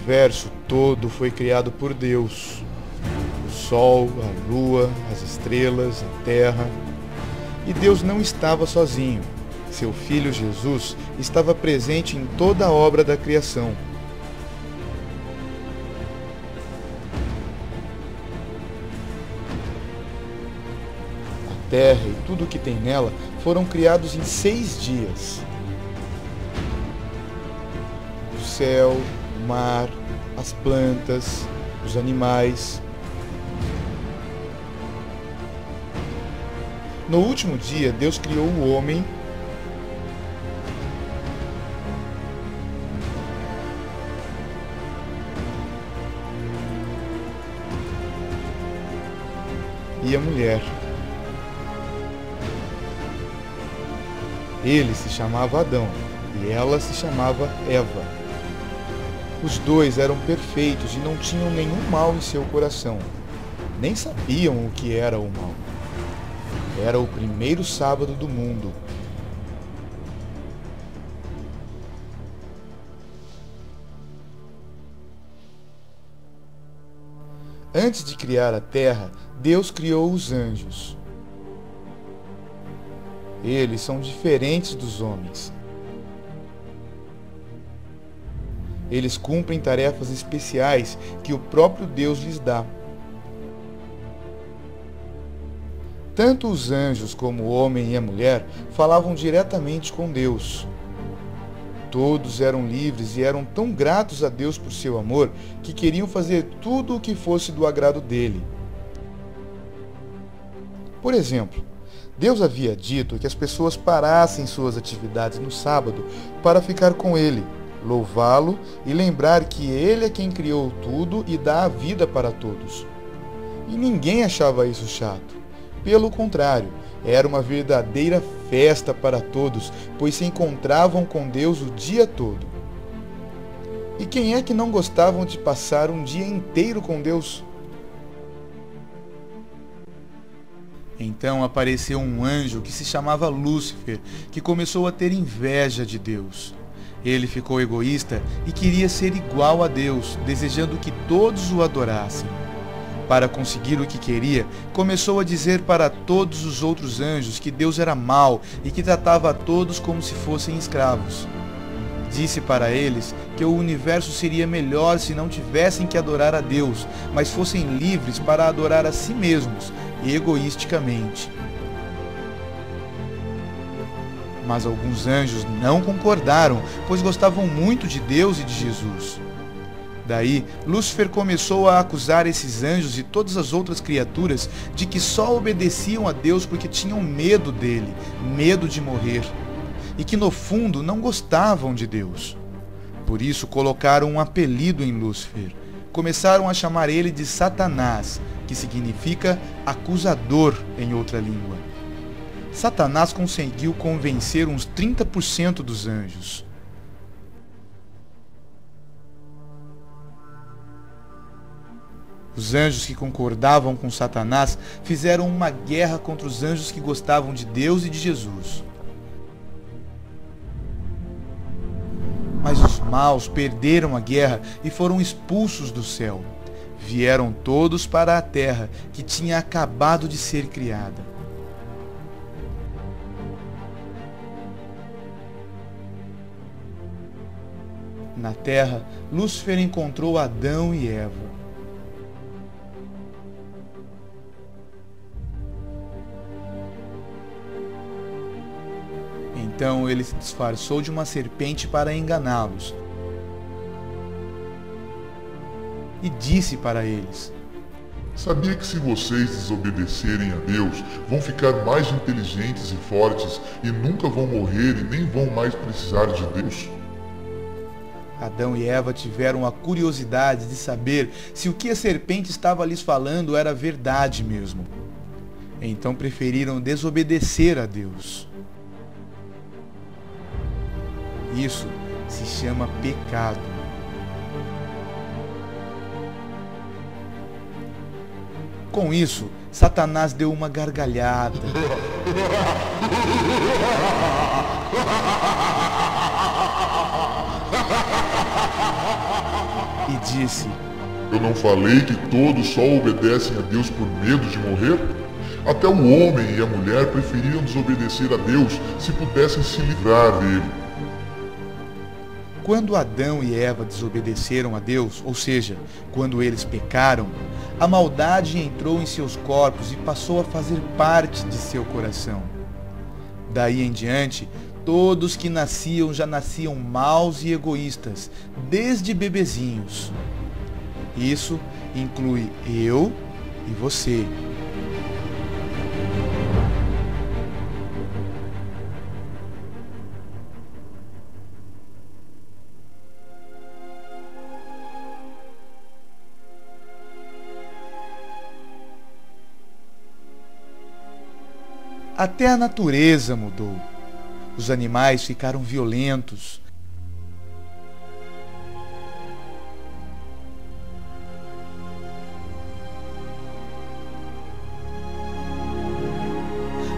universo todo foi criado por Deus. O sol, a lua, as estrelas, a terra. E Deus não estava sozinho. Seu Filho Jesus estava presente em toda a obra da criação. A terra e tudo o que tem nela foram criados em 6 dias. O céu, o mar, as plantas, os animais. No último dia, Deus criou o homem e a mulher. Ele se chamava Adão e ela se chamava Eva. Os dois eram perfeitos e não tinham nenhum mal em seu coração. Nem sabiam o que era o mal. Era o primeiro sábado do mundo. Antes de criar a terra, Deus criou os anjos. Eles são diferentes dos homens. Eles cumprem tarefas especiais que o próprio Deus lhes dá. Tanto os anjos como o homem e a mulher falavam diretamente com Deus. Todos eram livres e eram tão gratos a Deus por seu amor que queriam fazer tudo o que fosse do agrado dele. Por exemplo, Deus havia dito que as pessoas parassem suas atividades no sábado para ficar com Ele, louvá-lo e lembrar que Ele é quem criou tudo e dá a vida para todos. E ninguém achava isso chato. Pelo contrário, era uma verdadeira festa para todos, pois se encontravam com Deus o dia todo. E quem é que não gostavam de passar um dia inteiro com Deus? Então apareceu um anjo que se chamava Lúcifer, que começou a ter inveja de Deus. Ele ficou egoísta e queria ser igual a Deus, desejando que todos o adorassem. Para conseguir o que queria, começou a dizer para todos os outros anjos que Deus era mau e que tratava a todos como se fossem escravos. Disse para eles que o universo seria melhor se não tivessem que adorar a Deus, mas fossem livres para adorar a si mesmos, egoisticamente. Mas alguns anjos não concordaram, pois gostavam muito de Deus e de Jesus. Daí, Lúcifer começou a acusar esses anjos e todas as outras criaturas de que só obedeciam a Deus porque tinham medo dele, medo de morrer, e que no fundo não gostavam de Deus. Por isso colocaram um apelido em Lúcifer. Começaram a chamar ele de Satanás, que significa acusador em outra língua. Satanás conseguiu convencer uns 30% dos anjos. Os anjos que concordavam com Satanás fizeram uma guerra contra os anjos que gostavam de Deus e de Jesus. Mas os maus perderam a guerra e foram expulsos do céu. Vieram todos para a terra, que tinha acabado de ser criada. Na terra, Lúcifer encontrou Adão e Eva. Então ele se disfarçou de uma serpente para enganá-los. E disse para eles: Sabia que se vocês desobedecerem a Deus, vão ficar mais inteligentes e fortes e nunca vão morrer e nem vão mais precisar de Deus? Adão e Eva tiveram a curiosidade de saber se o que a serpente estava lhes falando era verdade mesmo. Então preferiram desobedecer a Deus. Isso se chama pecado. Com isso, Satanás deu uma gargalhada. e disse: Eu não falei que todos só obedecem a Deus por medo de morrer? Até o homem e a mulher preferiram desobedecer a Deus se pudessem se livrar dele. Quando Adão e Eva desobedeceram a Deus, ou seja, quando eles pecaram, a maldade entrou em seus corpos e passou a fazer parte de seu coração. Daí em diante, todos que nasciam já nasciam maus e egoístas, desde bebezinhos. Isso inclui eu e você. Até a natureza mudou. Os animais ficaram violentos.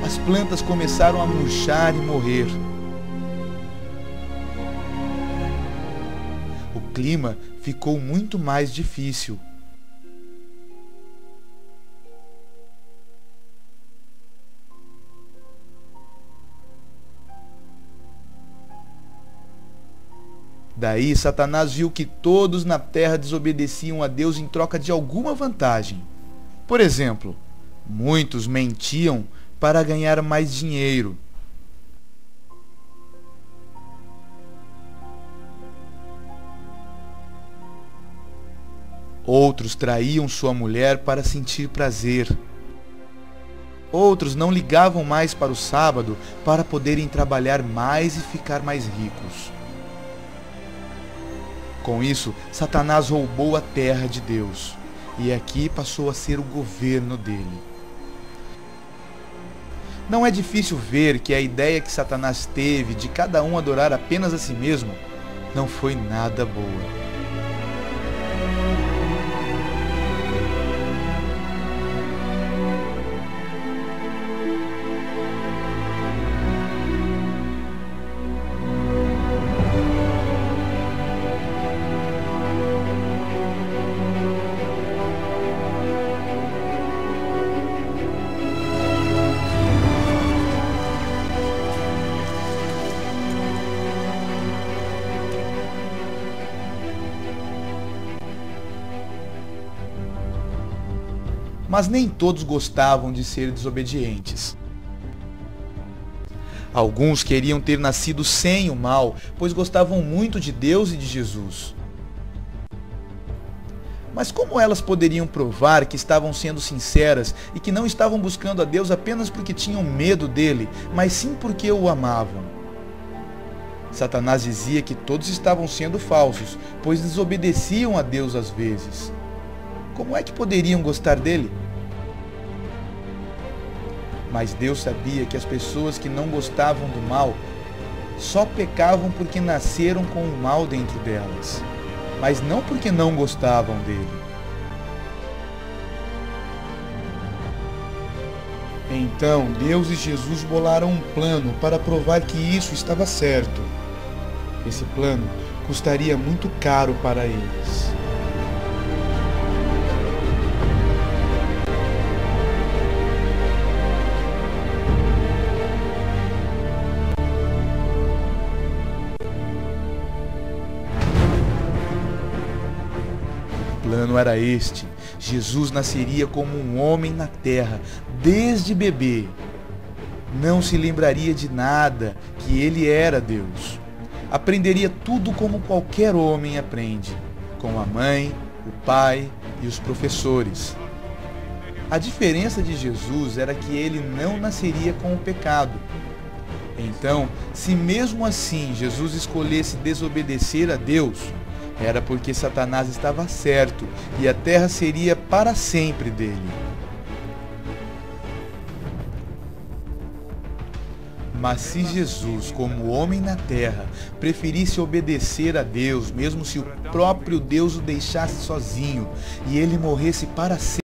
As plantas começaram a murchar e morrer. O clima ficou muito mais difícil. Daí Satanás viu que todos na terra desobedeciam a Deus em troca de alguma vantagem. Por exemplo, muitos mentiam para ganhar mais dinheiro. Outros traíam sua mulher para sentir prazer. Outros não ligavam mais para o sábado para poderem trabalhar mais e ficar mais ricos. Com isso, Satanás roubou a terra de Deus, e aqui passou a ser o governo dele. Não é difícil ver que a ideia que Satanás teve de cada um adorar apenas a si mesmo não foi nada boa. Mas nem todos gostavam de ser desobedientes. Alguns queriam ter nascido sem o mal, pois gostavam muito de Deus e de Jesus. Mas como elas poderiam provar que estavam sendo sinceras e que não estavam buscando a Deus apenas porque tinham medo dele, mas sim porque o amavam? Satanás dizia que todos estavam sendo falsos, pois desobedeciam a Deus às vezes. Como é que poderiam gostar dele? Mas Deus sabia que as pessoas que não gostavam do mal só pecavam porque nasceram com o mal dentro delas, mas não porque não gostavam dele. Então Deus e Jesus bolaram um plano para provar que isso estava certo. Esse plano custaria muito caro para eles. O plano era este: Jesus nasceria como um homem na terra, desde bebê. Não se lembraria de nada, que ele era Deus. Aprenderia tudo como qualquer homem aprende, com a mãe, o pai e os professores. A diferença de Jesus era que ele não nasceria com o pecado. Então, se mesmo assim Jesus escolhesse desobedecer a Deus, era porque Satanás estava certo e a terra seria para sempre dele. Mas se Jesus, como homem na terra, preferisse obedecer a Deus, mesmo se o próprio Deus o deixasse sozinho e ele morresse para sempre,